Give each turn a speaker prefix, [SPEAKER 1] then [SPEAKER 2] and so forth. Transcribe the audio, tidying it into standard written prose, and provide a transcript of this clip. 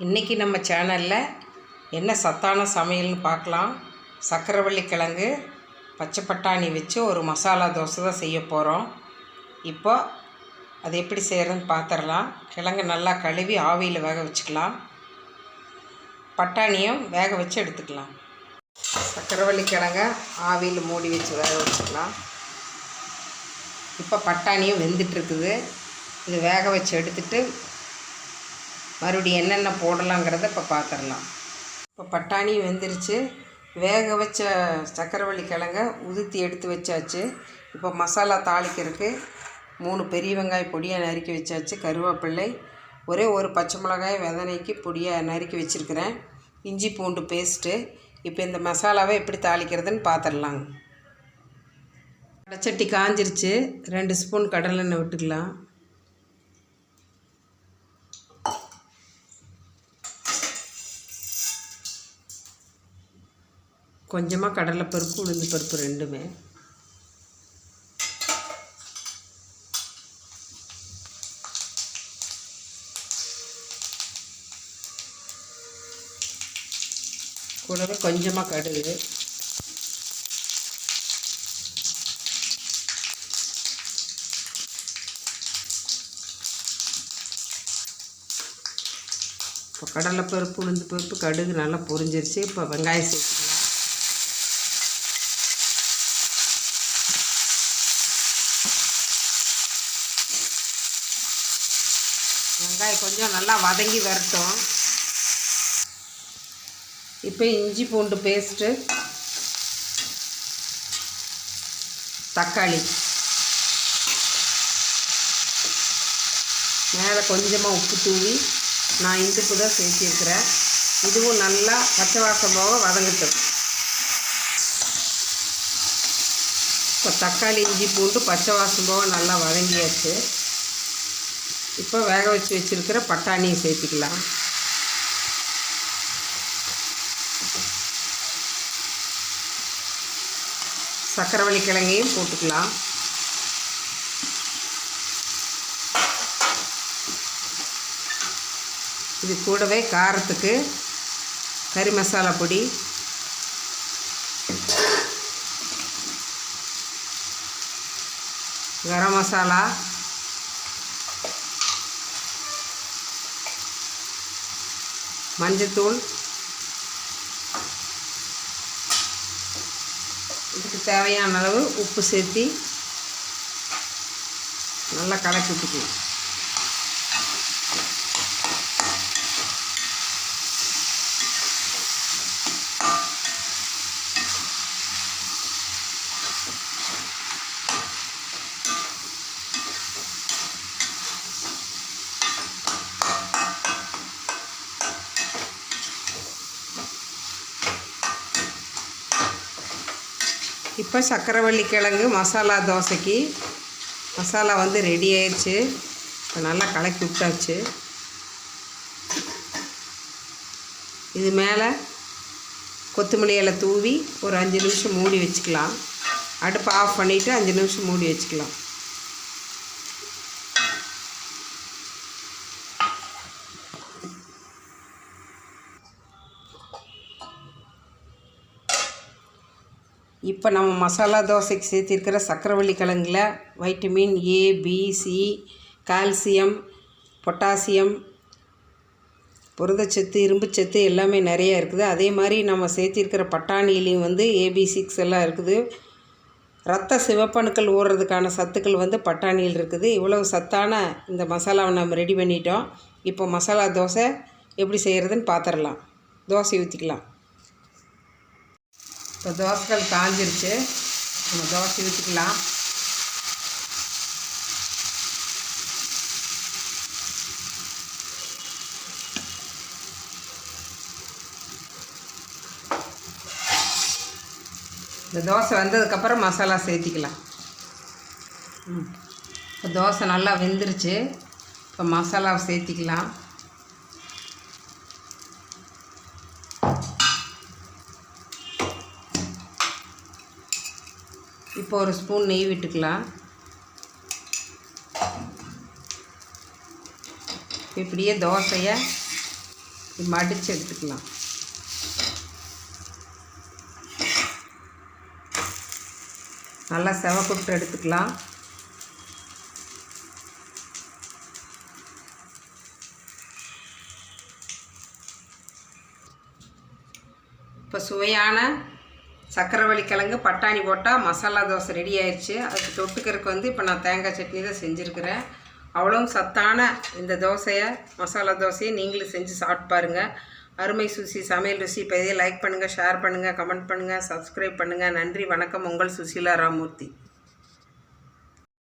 [SPEAKER 1] இன்றைக்கி நம்ம சேனலில் என்ன சத்தான சமையல்னு பார்க்கலாம். சக்கரவள்ளி கிழங்கு பச்சை பட்டாணி வச்சு ஒரு மசாலா தோசை தான் செய்ய போகிறோம். இப்போ அது எப்படி செய்கிறதுன்னு பார்த்துடலாம். கிழங்கு நல்லா கழுவி ஆவியில் வேக வச்சுக்கலாம். பட்டாணியும் வேக வச்சு எடுத்துக்கலாம். சக்கரவள்ளி கிழங்கை ஆவியில் மூடி வச்சு வேக வச்சுக்கலாம். இப்போ பட்டாணியும் வெந்துட்டுருக்குது. இது வேக வச்சு எடுத்துகிட்டு மறுபடியும் என்னென்ன போடலாங்கிறத இப்போ பார்த்துடலாம். இப்போ பட்டாணி வெந்துருச்சு. வேக வச்ச சக்கரவள்ளி கிழங்க உதுத்தி எடுத்து வச்சாச்சு. இப்போ மசாலா தாளிக்கிறதுக்கு 3 பெரிய வெங்காயம் பொடியாக நறுக்கி வச்சாச்சு. கருவேப்பிள்ளை, ஒரே ஒரு பச்சை மிளகாய் வெதனைக்கு பொடியாக நறுக்கி வச்சுருக்கிறேன். இஞ்சி பூண்டு பேஸ்ட்டு. இப்போ இந்த மசாலாவை எப்படி தாளிக்கிறதுன்னு பார்த்துடலாங்க. வடச்சட்டி காஞ்சிருச்சு. 2 ஸ்பூன் கடலெண்ணெய் விட்டுக்கலாம். கொஞ்சமாக கடலைப்பருப்பு, உளுந்து பருப்பு ரெண்டுமே. கூடவே கொஞ்சமாக கடுகு, இப்போ கடலைப்பருப்பு, உளுந்து பருப்பு, கடுகு நல்லா பொரிஞ்சிருச்சு. இப்போ வெங்காயம் சேர்த்துக்கலாம். வெங்காயம் கொஞ்சம் நல்லா வதங்கி வரட்டும். இப்போ இஞ்சி பூண்டு பேஸ்ட்டு, தக்காளி, மேலே கொஞ்சமாக உப்பு தூவி நான் இந்துப்பு தான் சேர்த்திருக்கிறேன். இதுவும் நல்லா பச்சை வாசம் போக வதங்கட்டும். இப்போ தக்காளி, இஞ்சி பூண்டு பச்சை வாசம் போக நல்லா வதங்கியாச்சு. இப்போ வேக வச்சு வச்சுருக்கிற பட்டாணியை சேர்த்துக்கலாம். சக்கரவள்ளி கிழங்கையும் போட்டுக்கலாம். இது கூடவே காரத்துக்கு கறி மசாலா பொடி, கரம் மசாலா, மஞ்சத்தூள், இதுக்கு தேவையான அளவு உப்பு சேர்த்து நல்லா கலக்கி விட்டுக்கலாம். இப்போ சக்கரவள்ளி கிழங்கு மசாலா தோசைக்கு மசாலா வந்து ரெடி ஆயிடுச்சு. இப்போ நல்லா கலக்கி விட்டாச்சு. இது மேலே கொத்தமல்லி இலை தூவி ஒரு 5 நிமிஷம் மூடி வச்சுக்கலாம். அடுப்பை ஆஃப் பண்ணிவிட்டு 5 நிமிஷம் மூடி வச்சுக்கலாம். இப்போ நம்ம மசாலா தோசைக்கு சேர்த்திருக்கிற சக்கரவள்ளி கிழங்குல vitamin A, B, C, calcium, potassium, புரதச்சத்து, இரும்புச்சத்து எல்லாமே நிறையா இருக்குது. அதே மாதிரி நம்ம சேர்த்திருக்கிற பட்டாணிலையும் வந்து AB6 எல்லாம் இருக்குது. இரத்த சிவப்பணுக்கள் ஊறுறதுக்கான சத்துக்கள் வந்து பட்டாணியில் இருக்குது. இவ்வளவு சத்தான இந்த மசாலாவை நம்ம ரெடி பண்ணிட்டோம். இப்போ மசாலா தோசை எப்படி செய்கிறதுன்னு பார்த்துடலாம். தோசை ஊற்றிக்கலாம். இப்போ தோசைகள் காஞ்சிருச்சு. நம்ம தோசை ஊற்றிக்கலாம். இந்த தோசை வந்ததுக்கப்புறம் மசாலா சேர்த்திக்கலாம். இப்போ தோசை நல்லா வெந்துருச்சு. இப்போ மசாலாவை சேர்த்திக்கலாம். இப்போ ஒரு ஸ்பூன் நெய் விட்டுக்கலாம். இப்படியே தோசையை மடித்து எடுத்துக்கலாம். நல்லா செவக்குட்டு எடுத்துக்கலாம். இப்போ சுவையான சக்கரவள்ளி கிழங்கு பட்டாணி போட்டால் மசாலா தோசை ரெடி ஆயிடுச்சு. அதுக்கு தொட்டுக்கிறதுக்கு இப்போ நான் தேங்காய் சட்னி தான் செஞ்சுருக்கிறேன். அவ்வளோ சத்தான இந்த தோசையை, மசாலா தோசையை நீங்களும் செஞ்சு சாப்பிட்டு பாருங்கள். அருமை சுசி சமையல் ருசி. இப்போ இதே லைக் பண்ணுங்கள், ஷேர் பண்ணுங்கள், கமெண்ட் பண்ணுங்கள், சப்ஸ்கிரைப் பண்ணுங்கள். நன்றி, வணக்கம். உங்கள் சுசீலா ராமூர்த்தி.